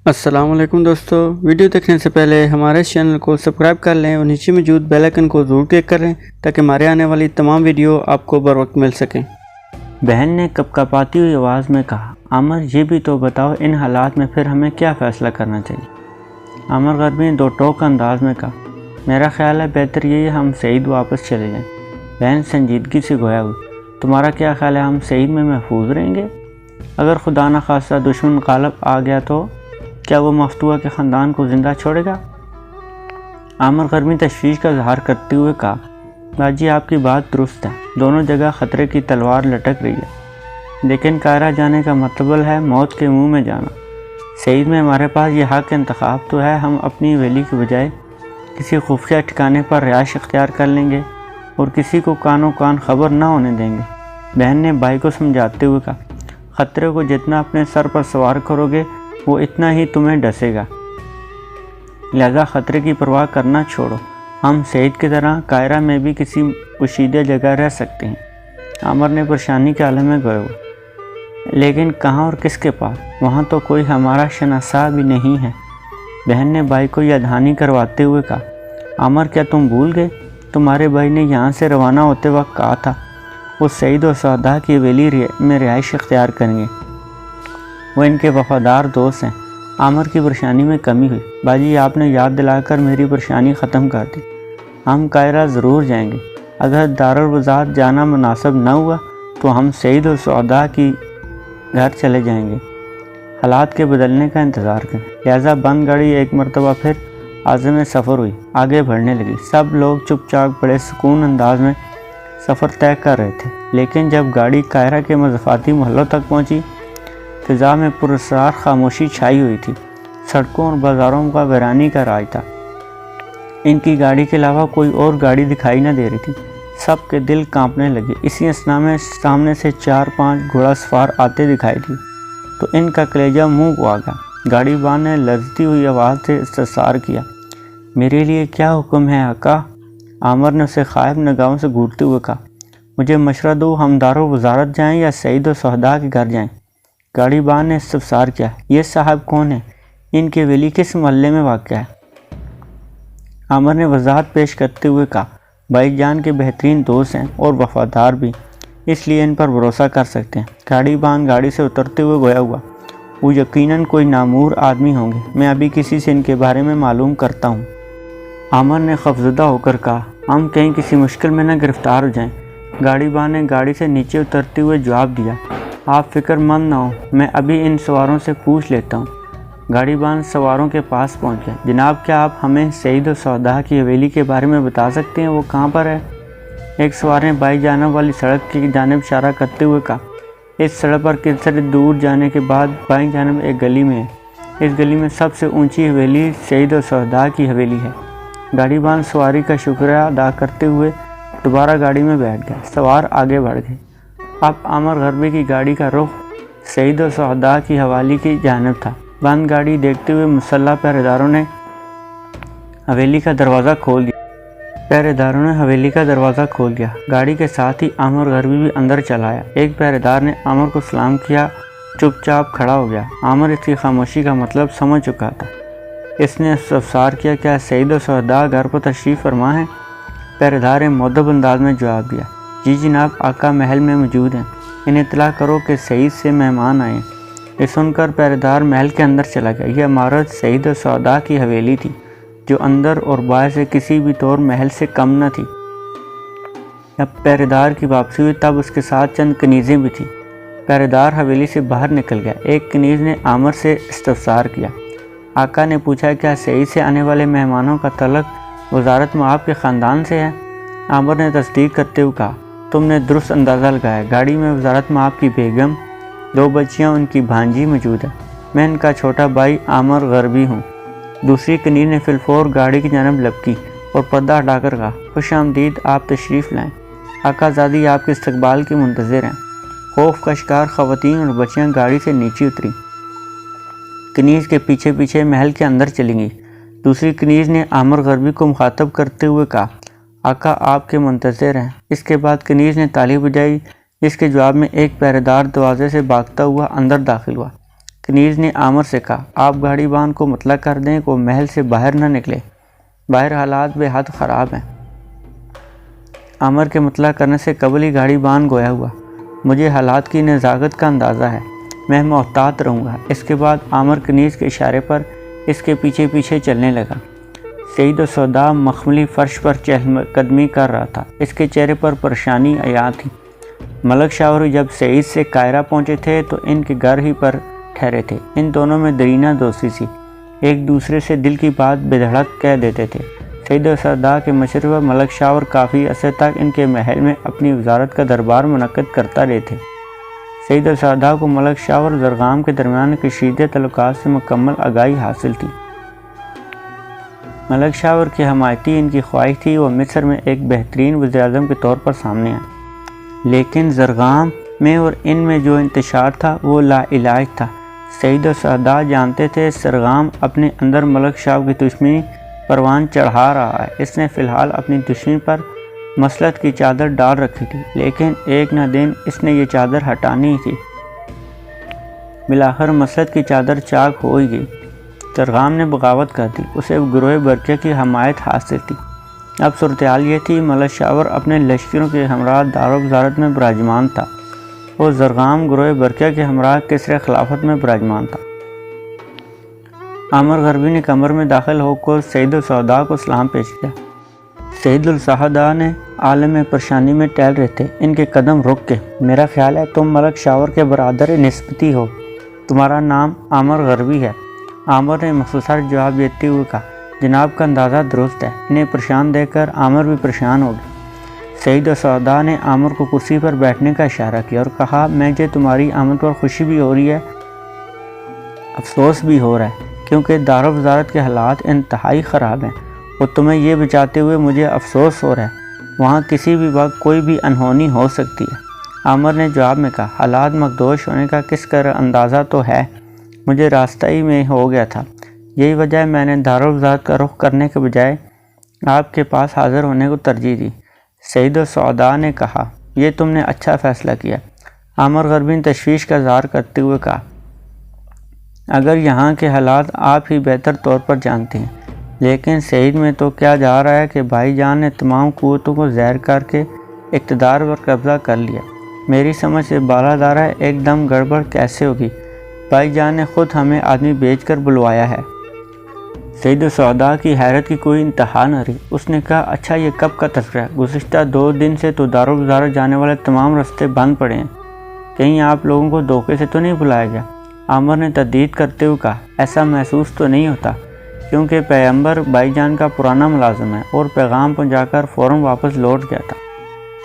السلام علیکم دوستو، ویڈیو دیکھنے سے پہلے ہمارے چینل کو سبسکرائب کر لیں اور نیچے موجود بیل آئکن کو ضرور کلک کریں تاکہ ہمارے آنے والی تمام ویڈیو آپ کو بر وقت مل سکیں۔ بہن نے کپکپاتی ہوئی آواز میں کہا، عامر یہ بھی تو بتاؤ ان حالات میں پھر ہمیں کیا فیصلہ کرنا چاہیے؟ عامر غربی نے دو ٹوک انداز میں کہا، میرا خیال ہے بہتر یہ ہم سعید واپس چلے جائیں۔ بہن سنجیدگی سے گویا ہوئی، تمہارا کیا خیال ہے ہم سعید میں محفوظ رہیں گے؟ اگر خدا نخواستہ دشمن غالب آ گیا تو کیا وہ مفتوحہ کے خاندان کو زندہ چھوڑے گا؟ عامر غربی تشویش کا اظہار کرتے ہوئے کہا، باجی آپ کی بات درست ہے، دونوں جگہ خطرے کی تلوار لٹک رہی ہے، لیکن قاہرہ جانے کا مطلب ہے موت کے منہ میں جانا۔ سعید میں ہمارے پاس یہ حق انتخاب تو ہے، ہم اپنی حویلی کے بجائے کسی خفیہ ٹھکانے پر رہائش اختیار کر لیں گے اور کسی کو کانوں کان خبر نہ ہونے دیں گے۔ بہن نے بھائی کو سمجھاتے ہوئے کہا، خطرے کو جتنا اپنے سر پر سوار کرو گے وہ اتنا ہی تمہیں ڈسے گا، لہذا خطرے کی پرواہ کرنا چھوڑو۔ ہم سعید کی طرح قاہرہ میں بھی کسی پوشیدہ جگہ رہ سکتے ہیں۔ عامر نے پریشانی کے عالم میں گئے ہوئے، لیکن کہاں اور کس کے پاس؟ وہاں تو کوئی ہمارا شناسا بھی نہیں ہے۔ بہن نے بھائی کو یہ دہانی کرواتے ہوئے کہا، عامر کیا تم بھول گئے؟ تمہارے بھائی نے یہاں سے روانہ ہوتے وقت کہا تھا وہ سعید و سعدہ کی حویلی میں رہائش اختیار کریں گے، وہ ان کے وفادار دوست ہیں۔ عامر کی پریشانی میں کمی ہوئی، باجی آپ نے یاد دلا کر میری پریشانی ختم کر دی۔ ہم قاہرہ ضرور جائیں گے، اگر دارالوزارت جانا مناسب نہ ہوا تو ہم سعید و سعدہ کی گھر چلے جائیں گے، حالات کے بدلنے کا انتظار کریں۔ لہذا بند گاڑی ایک مرتبہ پھر عازم سفر ہوئی، آگے بڑھنے لگی۔ سب لوگ چپ چاپ بڑے سکون انداز میں سفر طے کر رہے تھے، لیکن جب گاڑی قاہرہ کے مضافاتی محلوں تک پہنچی، فضا میں پراسرار خاموشی چھائی ہوئی تھی، سڑکوں اور بازاروں کا ویرانی کا راج تھا۔ ان کی گاڑی کے علاوہ کوئی اور گاڑی دکھائی نہ دے رہی تھی، سب کے دل کانپنے لگے۔ اسی اثنا میں سامنے سے 4-5 گھوڑا سوار آتے دکھائی دی تو ان کا کلیجہ منہ کو آ گیا۔ گاڑی بان نے لرزتی ہوئی آواز سے استفسار کیا، میرے لیے کیا حکم ہے آقا؟ عامر نے اسے خائف نگاہوں سے گھورتے ہوئے کہا، مجھے مشورہ دو، ہم دارالوزارت جائیں یا سعید و سعدہ کے گھر جائیں؟ گاڑی بان نے استفسار کیا، یہ صاحب کون ہیں؟ ان کی حویلی کس محلے میں واقع ہے؟ عامر نے وضاحت پیش کرتے ہوئے کہا، بھائی جان کے بہترین دوست ہیں اور وفادار بھی، اس لیے ان پر بھروسہ کر سکتے ہیں۔ گاڑی بان گاڑی سے اترتے ہوئے گویا ہوا، وہ یقیناً کوئی نامور آدمی ہوں گے، میں ابھی کسی سے ان کے بارے میں معلوم کرتا ہوں۔ عامر نے خوفزدہ ہو کر کہا، ہم کہیں کسی مشکل میں نہ گرفتار ہو جائیں۔ گاڑی بان نے گاڑی سے نیچے اترتے ہوئے جواب دیا، آپ فکر مند نہ ہوں، میں ابھی ان سواروں سے پوچھ لیتا ہوں۔ گاڑی بان سواروں کے پاس پہنچ گیا، جناب کیا آپ ہمیں سعید و سعدہ کی حویلی کے بارے میں بتا سکتے ہیں، وہ کہاں پر ہے؟ ایک سوار نے بائیں جانب والی سڑک کی جانب اشارہ کرتے ہوئے کہا، اس سڑک پر کسی دور جانے کے بعد بائیں جانب ایک گلی میں ہے، اس گلی میں سب سے اونچی حویلی سعید و سعدہ کی حویلی ہے۔ گاڑی بان سواری کا شکریہ ادا کرتے ہوئے دوبارہ گاڑی میں بیٹھ گیا، سوار آگے بڑھ گئے۔ اب عامر غربی کی گاڑی کا رخ سعید و سعدہ کی حویلی کی جانب تھا۔ بند گاڑی دیکھتے ہوئے مسلح پہرے داروں نے حویلی کا دروازہ کھول دیا۔ گاڑی کے ساتھ ہی عامر غربی بھی اندر چلا آیا۔ ایک پہرے دار نے عامر کو سلام کیا، چپ چاپ کھڑا ہو گیا۔ عامر اس کی خاموشی کا مطلب سمجھ چکا تھا۔ اس نے استفسار کیا، کیا سعید و سعدہ گھر پر تشریف فرما ہے؟ پہرے دار نے مؤدب انداز میں جواب دیا، جی جناب، آقا محل میں موجود ہیں، انہیں اطلاع کرو کہ سعید سے مہمان آئے۔ یہ سن کر پہرے دار محل کے اندر چلا گیا۔ یہ عمارت سعید و سعدہ کی حویلی تھی، جو اندر اور باہر سے کسی بھی طور محل سے کم نہ تھی۔ جب پہرے دار کی واپسی ہوئی تب اس کے ساتھ چند کنیزیں بھی تھیں۔ پہرے دار حویلی سے باہر نکل گیا۔ ایک کنیز نے عامر سے استفسار کیا، آقا نے پوچھا کیا سعید سے آنے والے مہمانوں کا تعلق وزارت میں آپ کے خاندان سے ہے؟ عامر نے تصدیق کرتے ہوئے کہا، تم نے درست اندازہ لگایا، گاڑی میں وزارت میں آپ کی بیگم، 2 بچیاں، ان کی بھانجی موجود ہے، میں ان کا چھوٹا بھائی عامر غربی ہوں۔ دوسری کنیز نے فی الفور گاڑی کی جانب لپکی اور پردہ ہٹا کر کہا، خوش آمدید، آپ تشریف لائیں، آقا زادی آپ کے استقبال کی منتظر ہیں۔ خوف کا شکار خواتین اور بچیاں گاڑی سے نیچے اتری، کنیز کے پیچھے پیچھے محل کے اندر چلی گئی۔ دوسری کنیز نے عامر غربی کو مخاطب کرتے ہوئے کہا، آقا آپ کے منتظر ہیں۔ اس کے بعد کنیز نے تالی بجائی، جس کے جواب میں ایک پہرے دار دروازے سے بھاگتا ہوا اندر داخل ہوا۔ کنیز نے عامر سے کہا، آپ گاڑی بان کو مطلع کر دیں کہ وہ محل سے باہر نہ نکلے، باہر حالات بے حد خراب ہیں۔ عامر کے مطلع کرنے سے قبل ہی گاڑی بان گویا ہوا، مجھے حالات کی نزاکت کا اندازہ ہے، میں محتاط رہوں گا۔ اس کے بعد عامر کنیز کے اشارے پر اس کے پیچھے پیچھے چلنے لگا۔ سعید السوداء مخملی فرش پر چہل قدمی کر رہا تھا، اس کے چہرے پر پریشانی عیاں تھی۔ ملک شاور جب سعید سے قاہرہ پہنچے تھے تو ان کے گھر ہی پر ٹھہرے تھے۔ ان دونوں میں درینہ دوستی تھی، ایک دوسرے سے دل کی بات بے دھڑک کہہ دیتے تھے۔ سعید السوداء کے مشورے پر ملک شاور کافی عرصے تک ان کے محل میں اپنی وزارت کا دربار منعقد کرتا رہے تھے۔ سعید السوداء کو ملک شاور اور زرغام کے درمیان کشیدہ تعلقات سے مکمل آگاہی حاصل تھی۔ ملک شاور کی حمایتی ان کی خواہش تھی وہ مصر میں ایک بہترین وزیر اعظم کے طور پر سامنے آئے، لیکن زرغام میں اور ان میں جو انتشار تھا وہ لا علاج تھا۔ سعید السوداء جانتے تھے زرغام اپنے اندر ملک شاور کی دشمنی پروان چڑھا رہا ہے۔ اس نے فی الحال اپنی دشمنی پر مصلحت کی چادر ڈال رکھی تھی، لیکن ایک نہ دن اس نے یہ چادر ہٹانی تھی۔ بالآخر مصلحت کی چادر چاک ہو ہی گئی، زرغام نے بغاوت کر دی، اسے گروہ برقیہ کی حمایت حاصل تھی۔ اب صورتحال یہ تھی، ملک شاور اپنے لشکروں کے ہمراہ دارالوزارت میں براجمان تھا اور زرغام گروہ برقیہ کے ہمراہ قصر خلافت میں براجمان تھا۔ عامر غربی نے کمر میں داخل ہو کر سعید السوداء کو سلام پیش کیا۔ سعید السوداء نے عالم پریشانی میں ٹہل رہے تھے، ان کے قدم رک کے، میرا خیال ہے تم ملک شاور کے برادر نسبتی ہو، تمہارا نام عامر غربی ہے۔ عامر نے مختصر جواب دیتے ہوئے کہا، جناب کا اندازہ درست ہے۔ انہیں پریشان دیکھ کر عامر بھی پریشان ہو گئے۔ سعید السوداء نے عامر کو کرسی پر بیٹھنے کا اشارہ کیا اور کہا، مجھے تمہاری آمد پر خوشی بھی ہو رہی ہے، افسوس بھی ہو رہا ہے، کیونکہ دارالوزارت کے حالات انتہائی خراب ہیں اور تمہیں یہ بچاتے ہوئے مجھے افسوس ہو رہا ہے، وہاں کسی بھی وقت کوئی بھی انہونی ہو سکتی ہے۔ عامر نے جواب میں کہا، حالات مخدوش ہونے کا کس قدر اندازہ تو ہے، مجھے راستہ ہی میں ہو گیا تھا، یہی وجہ ہے میں نے دارالوزارت کا رخ کرنے کے بجائے آپ کے پاس حاضر ہونے کو ترجیح دی۔ سعید السوداء نے کہا، یہ تم نے اچھا فیصلہ کیا۔ عامر غربی نے تشویش کا اظہار کرتے ہوئے کہا، اگر یہاں کے حالات آپ ہی بہتر طور پر جانتے ہیں، لیکن سعید میں تو کیا جا رہا ہے کہ بھائی جان نے تمام قوتوں کو زہر کر کے اقتدار پر قبضہ کر لیا۔ میری سمجھ سے بالا دارہ ایک دم گڑبڑ کیسے ہوگی؟ بھائی جان نے خود ہمیں آدمی بیچ کر بلوایا ہے۔ سعید السوداء کی حیرت کی کوئی انتہا نہ رہی۔ اس نے کہا، اچھا یہ کب کا تذکرہ ہے؟ گزشتہ 2 دن سے تو دارالوزارت جانے والے تمام راستے بند پڑے ہیں، کہیں آپ لوگوں کو دھوکے سے تو نہیں بلایا گیا؟ عامر نے تردید کرتے ہوئے کہا، ایسا محسوس تو نہیں ہوتا، کیونکہ پیغمبر بھائی جان کا پرانا ملازم ہے اور پیغام پہنچا کر فوراً واپس لوٹ گیا تھا۔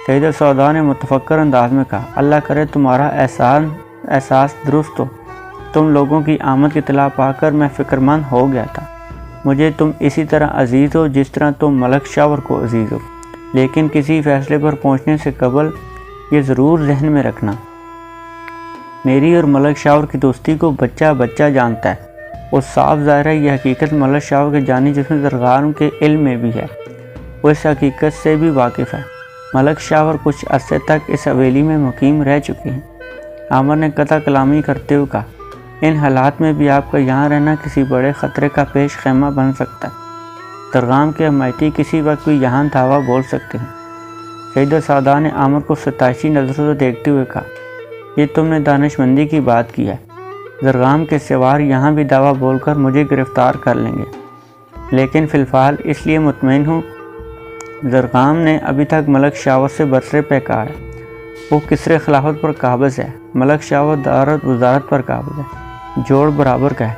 سعید السوداء نے متفکر انداز میں کہا، اللہ کرے تمہارا احساس درست ہو، تم لوگوں کی آمد کی اطلاع پا کر میں فکر مند ہو گیا تھا۔ مجھے تم اسی طرح عزیز ہو جس طرح تم ملک شاور کو عزیز ہو، لیکن کسی فیصلے پر پہنچنے سے قبل یہ ضرور ذہن میں رکھنا، میری اور ملک شاور کی دوستی کو بچہ بچہ جانتا ہے، اور صاف ظاہر ہے یہ حقیقت ملک شاور کے جانی جس میں زرغام کے علم میں بھی ہے، وہ اس حقیقت سے بھی واقف ہے۔ ملک شاور کچھ عرصے تک اس حویلی میں مقیم رہ چکے ہیں۔ عامر نے قطع کلامی کرتے ہوئے کہا، ان حالات میں بھی آپ کا یہاں رہنا کسی بڑے خطرے کا پیش خیمہ بن سکتا ہے، زرغام کے حمایتی کسی وقت بھی یہاں دعویٰ بول سکتے ہیں۔ سعید السوداء نے عامر کو ستائشی نظروں سے دیکھتے ہوئے کہا، یہ تم نے دانش مندی کی بات کی ہے، زرغام کے سوار یہاں بھی دعویٰ بول کر مجھے گرفتار کر لیں گے، لیکن فی الحال اس لیے مطمئن ہوں، زرغام نے ابھی تک ملک شاور سے برسر پہ کہا ہے، وہ قصر خلافت پر قابض ہے، ملک شاور دارالوزارت پر قابض ہے، جوڑ برابر کا ہے۔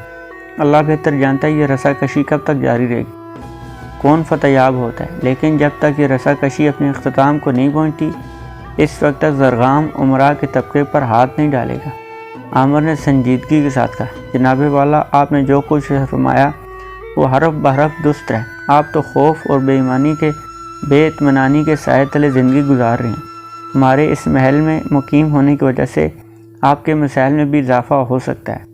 اللہ بہتر جانتا ہے یہ رسا کشی کب تک جاری رہے گی، کون فتح یاب ہوتا ہے، لیکن جب تک یہ رسا کشی اپنے اختتام کو نہیں پہنچتی، اس وقت تک زرغام عمرہ کے طبقے پر ہاتھ نہیں ڈالے گا۔ عامر نے سنجیدگی کے ساتھ کہا، جناب والا آپ نے جو کچھ فرمایا وہ حرف بحرف درست ہے، آپ تو خوف اور بے ایمانی کے بے اطمینانی کے سائے تلے زندگی گزار رہے ہیں، ہمارے اس محل میں مقیم ہونے کی وجہ سے آپ کے مسائل میں بھی اضافہ ہو سکتا ہے،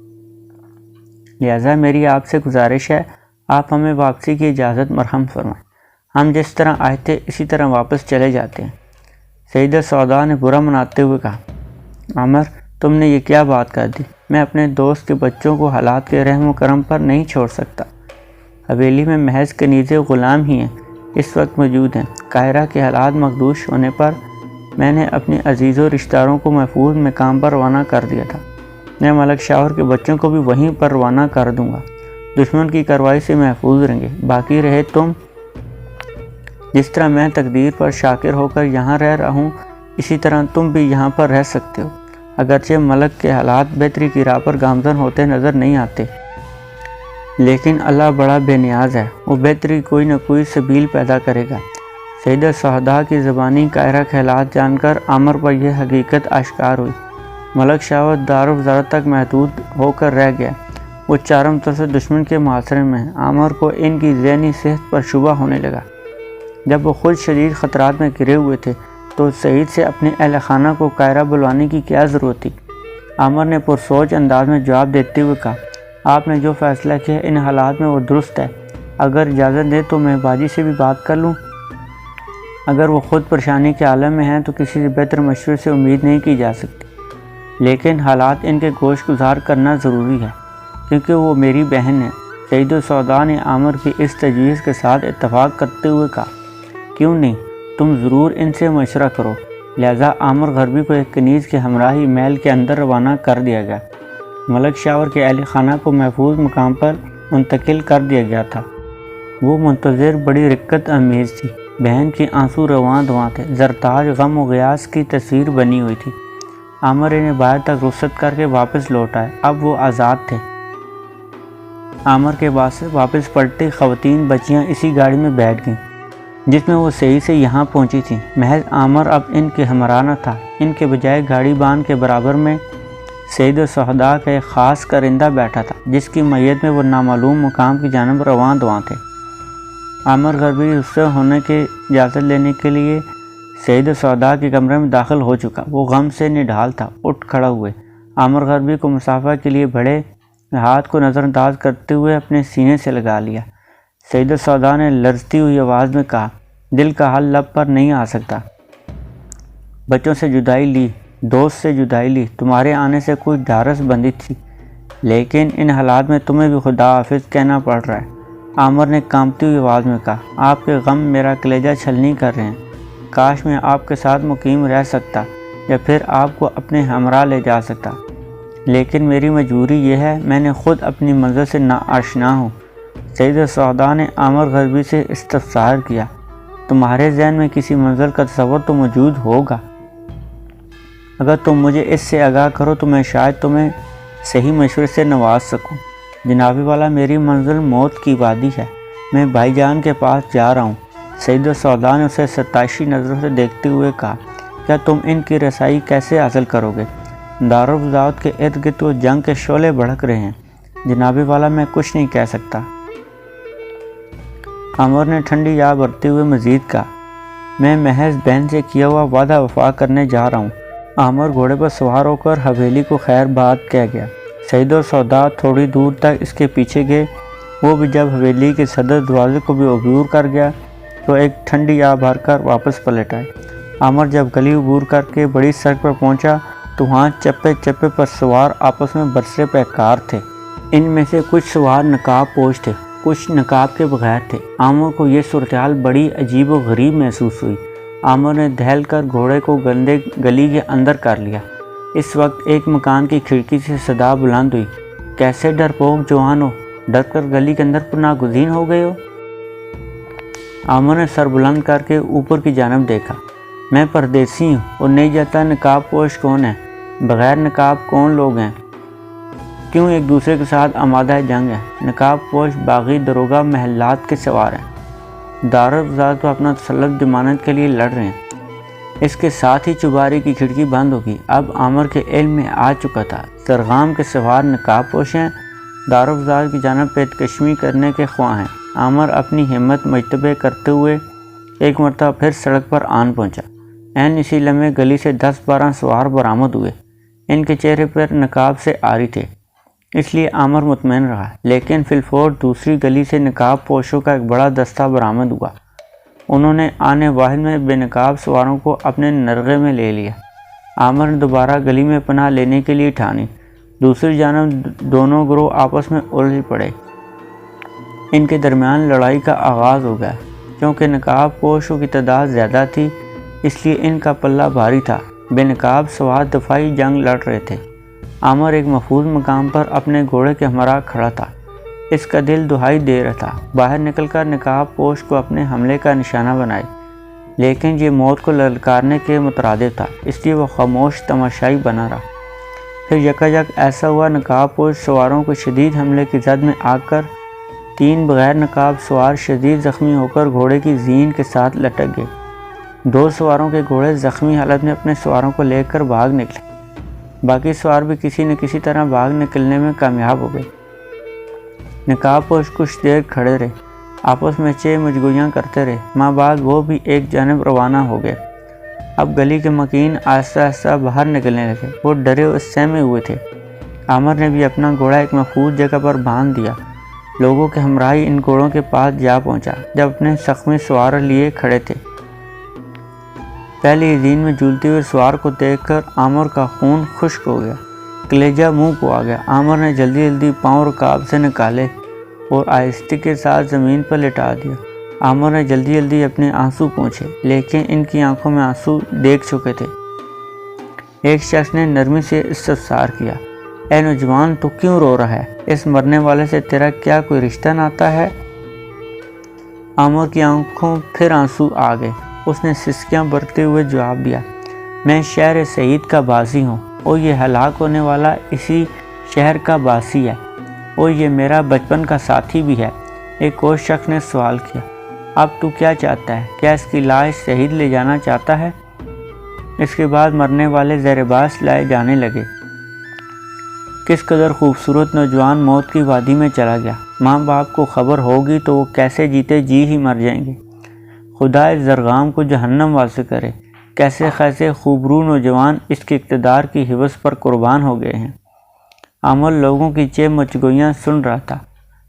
لہٰذا میری آپ سے گزارش ہے آپ ہمیں واپسی کی اجازت مرحم فرمائیں، ہم جس طرح آئے تھے اسی طرح واپس چلے جاتے ہیں۔ سعید السوداء نے برا مناتے ہوئے کہا، عامر تم نے یہ کیا بات کر دی؟ میں اپنے دوست کے بچوں کو حالات کے رحم و کرم پر نہیں چھوڑ سکتا۔ حویلی میں محض کنیز غلام ہی ہیں اس وقت موجود ہیں۔ قاہرہ کے حالات مخدوش ہونے پر میں نے اپنے عزیز و رشتہ داروں کو محفوظ مقام پر روانہ کر دیا تھا۔ میں ملک شاور کے بچوں کو بھی وہیں پر روانہ کر دوں گا۔ دشمن کی کارروائی سے محفوظ رہیں گے۔ باقی رہے تم، جس طرح میں تقدیر پر شاکر ہو کر یہاں رہ رہا ہوں، اسی طرح تم بھی یہاں پر رہ سکتے ہو۔ اگرچہ ملک کے حالات بہتری کی راہ پر گامزن ہوتے نظر نہیں آتے، لیکن اللہ بڑا بے نیاز ہے، وہ بہتری کوئی نہ کوئی سبیل پیدا کرے گا۔ سیدہ سہدا کی زبانی قاہرہ کے حالات جان کر عامر پر یہ حقیقت آشکار ہوئی۔ ملک شاور دارالوزارت تک محدود ہو کر رہ گیا، وہ چاروں طرف سے دشمن کے محاصرے میں ہیں۔ عامر کو ان کی ذہنی صحت پر شبہ ہونے لگا۔ جب وہ خود شدید خطرات میں گھرے ہوئے تھے تو سعید سے اپنے اہل خانہ کو قاہرہ بلوانے کی کیا ضرورت تھی؟ عامر نے پرسوچ انداز میں جواب دیتے ہوئے کہا، آپ نے جو فیصلہ کیا ان حالات میں وہ درست ہے۔ اگر اجازت دے تو میں باجی سے بھی بات کر لوں۔ اگر وہ خود پریشانی کے عالم میں ہیں تو کسی سے بہتر مشورے سے امید نہیں کی جا سکتی، لیکن حالات ان کے گوش گزار کرنا ضروری ہے کیونکہ وہ میری بہن ہے۔ سید السودا نے عامر کی اس تجویز کے ساتھ اتفاق کرتے ہوئے کہا، کیوں نہیں، تم ضرور ان سے مشورہ کرو۔ لہذا عامر غربی کو ایک کنیز کے ہمراہی محل کے اندر روانہ کر دیا گیا۔ ملک شاور کے اہل خانہ کو محفوظ مقام پر منتقل کر دیا گیا تھا۔ وہ منتظر بڑی رقت امیز تھی۔ بہن کے آنسو رواں دواں تھے، زرتاج غم و غیاس کی تصویر بنی ہوئی تھی۔ عامر انہیں باہر تک رخصت کر کے واپس لوٹ آئے۔ اب وہ آزاد تھے۔ عامر کے بعد سے واپس پلٹی خواتین بچیاں اسی گاڑی میں بیٹھ گئیں جس میں وہ صحیح سے یہاں پہنچی تھیں۔ محض عامر اب ان کے ہمراہ نہ تھا، ان کے بجائے گاڑی بان کے برابر میں سید السہدا کا ایک خاص کرندہ بیٹھا تھا جس کی میت میں وہ نامعلوم مقام کی جانب رواں دواں تھے۔ عامر غربی غصے ہونے کی اجازت لینے کے لیے سید السہدا کے کمرے میں داخل ہو چکا۔ وہ غم سے نڈھال تھا، اٹھ کھڑا ہوئے عامر غربی کو مسافہ کے لیے بڑے ہاتھ کو نظر انداز کرتے ہوئے اپنے سینے سے لگا لیا۔ سید السہدا نے لرزتی ہوئی آواز میں کہا، دل کا حل لب پر نہیں آ سکتا۔ بچوں سے جدائی لی، دوست سے جدائی لی، تمہارے آنے سے کچھ ڈھارس بندی تھی، لیکن ان حالات میں تمہیں بھی خدا حافظ کہنا پڑ رہا ہے۔ عامر نے کانپتی ہوئی آواز میں کہا، آپ کے غم میرا کلیجہ چھلنی کر رہے ہیں۔ کاش میں آپ کے ساتھ مقیم رہ سکتا یا پھر آپ کو اپنے ہمراہ لے جا سکتا، لیکن میری مجبوری یہ ہے، میں نے خود اپنی منزل سے ناآشنا ہوں۔ سید السہدا نے عامر غربی سے استفسار کیا، تمہارے ذہن میں کسی منزل کا تصور تو موجود ہوگا؟ اگر تم مجھے اس سے آگاہ کرو تو میں شاید تمہیں صحیح مشورے سے نواز سکوں۔ جنابی والا، میری منزل موت کی وادی ہے، میں بھائی جان کے پاس جا رہا ہوں۔ سید السہدا نے اسے ستائشی نظروں سے دیکھتے ہوئے کہا، کیا تم ان کی رسائی کیسے حاصل کرو گے؟ دارالوزارت کے ارد گرد تو جنگ کے شعلے بھڑک رہے ہیں۔ جنابی والا، میں کچھ نہیں کہہ سکتا۔ عامر نے ٹھنڈی آہ بھرتے ہوئے مزید کہا، میں محض بہن سے کیا ہوا وعدہ وفا کرنے جا رہا ہوں۔ عامر گھوڑے پر سوار ہو کر حویلی کو خیر بات کہہ گیا۔ سید السہدا تھوڑی دور تک اس کے پیچھے گئے۔ وہ بھی جب حویلی کے صدر دروازے کو بھی عبور کر گیا تو ایک ٹھنڈی آہ بھر کر واپس پلٹ آئے۔ عامر جب گلی عبور کر کے بڑی سڑک پر پہنچا تو وہاں چپے چپے پر سوار آپس میں برسے پیکار تھے۔ ان میں سے کچھ سوار نقاب پوش تھے، کچھ نقاب کے بغیر تھے۔ عامر کو یہ صورتحال بڑی عجیب و غریب محسوس ہوئی۔ عامر نے دہل کر گھوڑے کو گلی کے اندر کر لیا۔ اس وقت ایک مکان کی کھڑکی سے صدا بلند ہوئی، کیسے ڈرپوک جوان ہو، ڈر کر گلی کے اندر پناہ گزین ہو گئے ہو؟ عامر نے سر بلند کر کے اوپر کی جانب دیکھا۔ میں پردیسی ہوں اور نہیں جاتا نقاب پوش کون ہے، بغیر نقاب کون لوگ ہیں، کیوں ایک دوسرے کے ساتھ آمادہ جنگ ہے؟ نقاب پوش باغی دروگہ محلات کے سوار ہیں، دارالوزارت تو اپنا تسلط ضمانت کے لیے لڑ رہے ہیں۔ اس کے ساتھ ہی چوباری کی کھڑکی بند ہوگی۔ اب عامر کے علم میں آ چکا تھا، زرغام کے سوار نقاب پوش ہیں، دارالوزارت کی جانب پیشکشی کرنے کے خواہاں ہیں۔ عامر اپنی ہمت مجتبع کرتے ہوئے ایک مرتبہ پھر سڑک پر آن پہنچا۔ عین اسی لمحے گلی سے 10-12 سوار برآمد ہوئے۔ ان کے چہرے پر نقاب سے عاری تھے، اس لیے عامر مطمئن رہا، لیکن فی الفور دوسری گلی سے نقاب پوشوں کا ایک بڑا دستہ برآمد ہوا۔ انہوں نے آنے واحد میں بے نقاب سواروں کو اپنے نرغے میں لے لیا۔ عامر نے دوبارہ گلی میں پناہ لینے کے لیے ٹھانی۔ دوسری جانب دونوں گروہ آپس میں الجھ پڑے۔ ان کے درمیان لڑائی کا آغاز ہو گیا۔ کیونکہ نقاب پوشوں کی تعداد زیادہ تھی اس لیے ان کا پلہ بھاری تھا۔ بے نقاب سوار دفاعی جنگ لڑ رہے تھے۔ عامر ایک محفوظ مقام پر اپنے گھوڑے کے ہمراہ کھڑا تھا۔ اس کا دل دہائی دے رہا تھا باہر نکل کر نقاب پوش کو اپنے حملے کا نشانہ بنائے، لیکن یہ موت کو للکارنے کے مترادف تھا، اس لیے وہ خاموش تماشائی بنا رہا۔ پھر یکایک ایسا ہوا نقاب پوش سواروں کو شدید حملے کی زد میں آ کر 3 بغیر نقاب سوار شدید زخمی ہو کر گھوڑے کی زین کے ساتھ لٹک گئے۔ 2 سواروں کے گھوڑے زخمی حالت میں اپنے سواروں کو لے کر بھاگ نکلے۔ باقی سوار بھی کسی نہ کسی طرح بھاگ نکلنے میں کامیاب ہو گئے۔ نقاب پوش کچھ دیر کھڑے رہے، آپس میں چہ مچگویاں کرتے رہے۔ ماں بعد وہ بھی ایک جانب روانہ ہو گئے۔ اب گلی کے مکین آہستہ آہستہ باہر نکلنے لگے۔ وہ ڈرے اور سہمے ہوئے تھے۔ عامر نے بھی اپنا گھوڑا ایک محفوظ جگہ پر باندھ دیا۔ لوگوں کے ہمراہی ان گھوڑوں کے پاس جا پہنچا جب اپنے زخمی سوار لیے کھڑے تھے۔ پہلی زین میں جھولتے ہوئے سوار کو دیکھ کر عامر کا خون خشک ہو گیا، کلیجہ منہ کو آ گیا۔ عامر نے جلدی جلدی پاؤں رکاب سے نکالے اور آہستگی کے ساتھ زمین پر لٹا دیا۔ عامر نے جلدی جلدی اپنے آنسو پوچھے، لیکن ان کی آنکھوں میں آنسو دیکھ چکے تھے۔ ایک شخص نے نرمی سے استفسار کیا، اے نوجوان تو کیوں رو رہا ہے؟ اس مرنے والے سے تیرا کیا کوئی رشتہ ناتا ہے؟ عامر کی آنکھوں پھر آنسو آ گئے۔ اس نے سسکیاں برتے ہوئے جواب دیا، میں شہر سعید کا باسی ہوں اور یہ ہلاک ہونے والا اسی شہر کا باسی ہے اور یہ میرا بچپن کا ساتھی بھی ہے۔ ایک اور شخص نے سوال کیا، اب تو کیا چاہتا ہے؟ کیا اس کی لاش شہید لے جانا چاہتا ہے؟ اس کے بعد مرنے والے زیر باس لائے جانے لگے۔ کس قدر خوبصورت نوجوان موت کی وادی میں چلا گیا۔ ماں باپ کو خبر ہوگی تو وہ کیسے جیتے جی ہی مر جائیں گے۔ خدا اس زرغام کو جہنم واصل کرے۔ کیسے خیسے خوبرو نوجوان اس کے اقتدار کی حوث پر قربان ہو گئے ہیں۔ عامر لوگوں کی چہ مچگویاں سن رہا تھا۔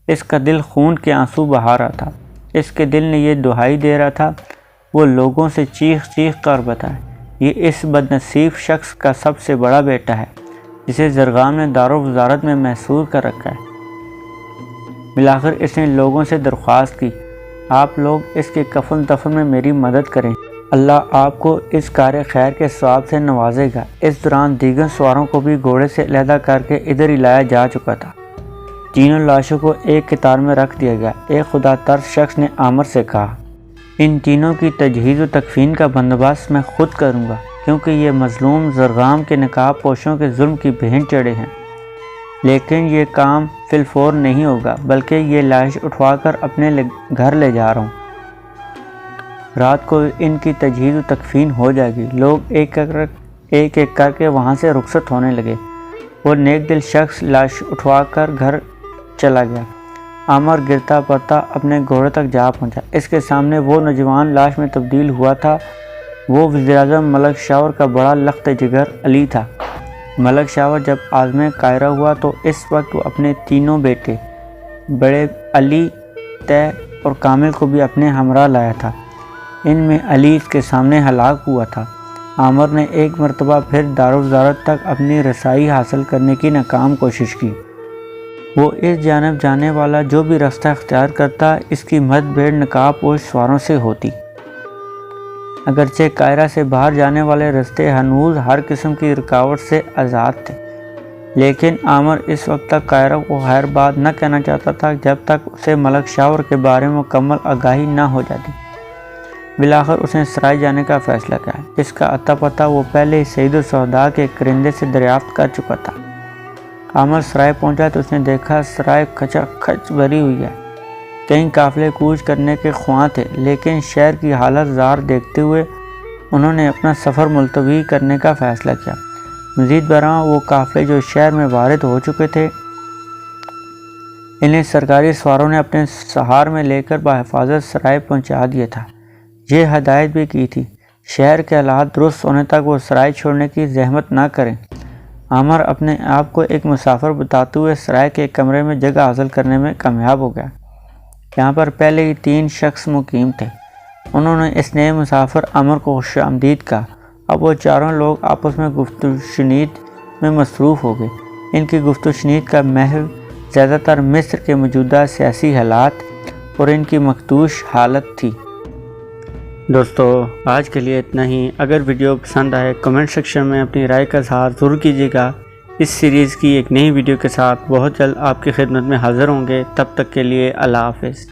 اس کا دل خون کے آنسو بہا رہا تھا۔ اس کے دل نے یہ دہائی دے رہا تھا، وہ لوگوں سے چیخ چیخ کر بتائے، یہ اس بدنصیب شخص کا سب سے بڑا بیٹا ہے جسے زرغام نے دارالوزارت میں محصور کر رکھا ہے۔ بالآخر اس نے لوگوں سے درخواست کی، آپ لوگ اس کے کفن دفن میں میری مدد کریں، اللہ آپ کو اس کار خیر کے ثواب سے نوازے گا۔ اس دوران دیگر سواروں کو بھی گھوڑے سے علیحدہ کر کے ادھر ہی لایا جا چکا تھا۔ تینوں لاشوں کو ایک قطار میں رکھ دیا گیا۔ ایک خدا ترس شخص نے عامر سے کہا، ان تینوں کی تجہیز و تکفین کا بندوبست میں خود کروں گا، کیونکہ یہ مظلوم زرغام کے نقاب پوشوں کے ظلم کی بہن چڑھے ہیں۔ لیکن یہ کام فی الفور نہیں ہوگا، بلکہ یہ لاش اٹھوا کر اپنے گھر لے جا رہا ہوں۔ رات کو ان کی تجہیز و تکفین ہو جائے گی۔ لوگ ایک ایک کر کے وہاں سے رخصت ہونے لگے اور نیک دل شخص لاش اٹھوا کر گھر چلا گیا۔ عامر گرتا پڑتا اپنے گھوڑے تک جا پہنچا۔ اس کے سامنے وہ نوجوان لاش میں تبدیل ہوا تھا۔ وہ وزیراعظم ملک شاور کا بڑا لخت جگر علی تھا۔ ملک شاور جب عازم قاہرہ ہوا تو اس وقت وہ اپنے تینوں بیٹے بڑے علی، طے اور کامل کو بھی اپنے ہمراہ لایا تھا۔ ان میں علی اس کے سامنے ہلاک ہوا تھا۔ عامر نے ایک مرتبہ پھر دارالوزارت تک اپنی رسائی حاصل کرنے کی ناکام کوشش کی۔ وہ اس جانب جانے والا جو بھی راستہ اختیار کرتا، اس کی مد بھیڑ نقاب پوش سواروں سے ہوتی۔ اگرچہ قاہرہ سے باہر جانے والے راستے ہنوز ہر قسم کی رکاوٹ سے آزاد تھے، لیکن عامر اس وقت تک قاہرہ کو خیر بات نہ کہنا چاہتا تھا جب تک اسے ملک شاور کے بارے میں مکمل آگاہی نہ ہو جاتی۔ بالآخر اس نے سرائے جانے کا فیصلہ کیا، جس کا اتا پتہ وہ پہلے ہی سید الشہداء کے کرندے سے دریافت کر چکا تھا۔ عامر سرائے پہنچا تو اس نے دیکھا سرائے کھچا کھچ بھری ہوئی ہے۔ کئی قافلے کوچ کرنے کے خواہاں تھے، لیکن شہر کی حالت زار دیکھتے ہوئے انہوں نے اپنا سفر ملتوی کرنے کا فیصلہ کیا۔ مزید برآں وہ قافلے جو شہر میں وارد ہو چکے تھے، انہیں سرکاری سواروں نے اپنے سہار میں لے کر بحفاظت سرائے پہنچا دیا تھا۔ یہ ہدایت بھی کی تھی، شہر کے حالات درست ہونے تک وہ سرائے چھوڑنے کی زحمت نہ کریں۔ عامر اپنے آپ کو ایک مسافر بتاتے ہوئے سرائے کے کمرے میں جگہ حاصل کرنے میں کامیاب ہو گیا۔ یہاں پر پہلے ہی 3 شخص مقیم تھے۔ انہوں نے اس نئے مسافر عامر کو خوش آمدید کہا۔ اب وہ چاروں لوگ آپس میں گفت و شنید میں مصروف ہو گئے۔ ان کی گفت و شنید کا محور زیادہ تر مصر کے موجودہ سیاسی حالات اور ان کی مخدوش حالت تھی۔ دوستو آج کے لیے اتنا ہی۔ اگر ویڈیو پسند آئے کمنٹ سیکشن میں اپنی رائے کا اظہار ضرور کیجیے گا۔ اس سیریز کی ایک نئی ویڈیو کے ساتھ بہت جلد آپ کی خدمت میں حاضر ہوں گے۔ تب تک کے لیے اللہ حافظ۔